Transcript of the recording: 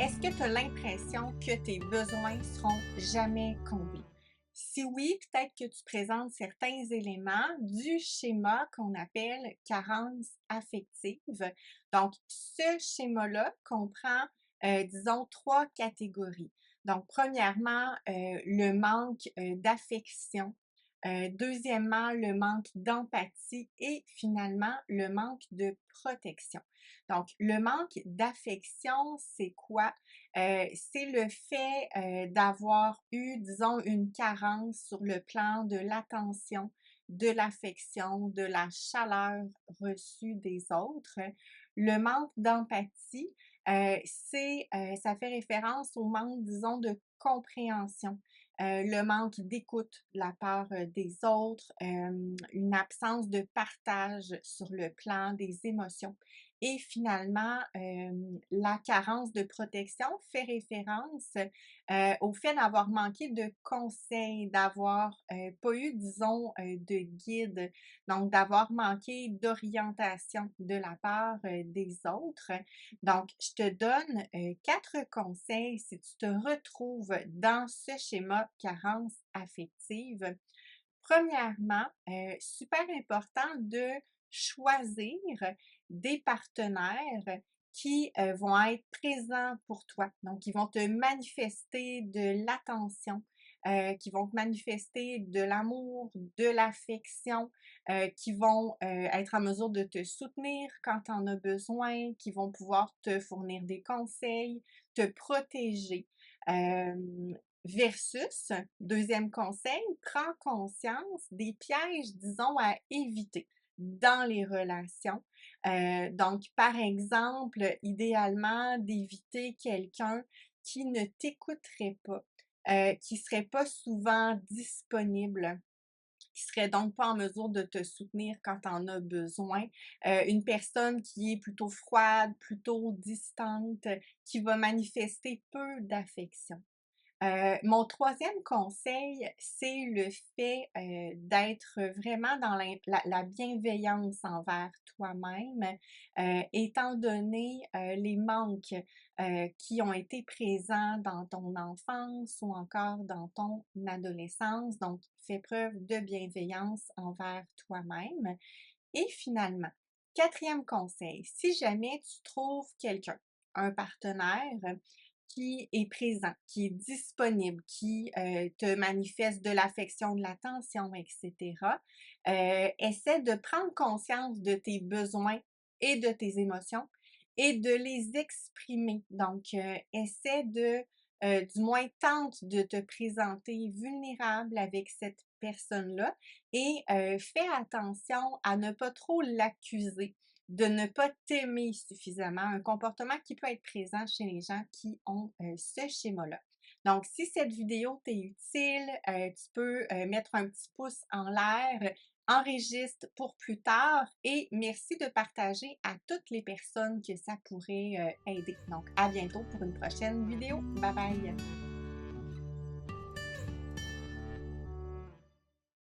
Est-ce que tu as l'impression que tes besoins seront jamais comblés? Si oui, peut-être que tu présentes certains éléments du schéma qu'on appelle carence affective. Donc, ce schéma-là comprend, disons, 3 catégories. Donc, premièrement, le manque, d'affection. Deuxièmement, le manque d'empathie et finalement, le manque de protection. Donc, le manque d'affection, c'est quoi? C'est le fait d'avoir eu, disons, une carence sur le plan de l'attention, de l'affection, de la chaleur reçue des autres. Le manque d'empathie, ça fait référence au manque, disons, de compréhension. Le manque d'écoute de la part des autres, une absence de partage sur le plan des émotions. Et finalement, la carence de protection fait référence, au fait d'avoir manqué de conseils, d'avoir, pas eu, disons, de guide, donc d'avoir manqué d'orientation de la part, des autres. Donc, je te donne, 4 conseils si tu te retrouves dans ce schéma carence affective. Premièrement, super important de choisir des partenaires qui, vont être présents pour toi. Donc, ils vont te manifester de l'attention, qui vont te manifester de l'amour, de l'affection, qui vont, être en mesure de te soutenir quand tu en as besoin, qui vont pouvoir te fournir des conseils, te protéger. Versus, deuxième conseil, prends conscience des pièges, disons, à éviter dans les relations. Donc, par exemple, idéalement, d'éviter quelqu'un qui ne t'écouterait pas, qui serait pas souvent disponible, qui serait donc pas en mesure de te soutenir quand tu en as besoin. Une personne qui est plutôt froide, plutôt distante, qui va manifester peu d'affection. Mon troisième conseil, c'est le fait, d'être vraiment dans la bienveillance envers toi-même, étant donné, les manques, qui ont été présents dans ton enfance ou encore dans ton adolescence. Donc, fais preuve de bienveillance envers toi-même. Et finalement, quatrième conseil, si jamais tu trouves quelqu'un, un partenaire qui est présent, qui est disponible, qui te manifeste de l'affection, de l'attention, etc., essaie de prendre conscience de tes besoins et de tes émotions et de les exprimer. Donc, essaie de, du moins tente de te présenter vulnérable avec cette personne-là et fais attention à ne pas trop l'accuser, de ne pas t'aimer suffisamment, un comportement qui peut être présent chez les gens qui ont ce schéma-là. Donc, si cette vidéo t'est utile, tu peux mettre un petit pouce en l'air, enregistre pour plus tard et merci de partager à toutes les personnes que ça pourrait aider. Donc, à bientôt pour une prochaine vidéo. Bye bye!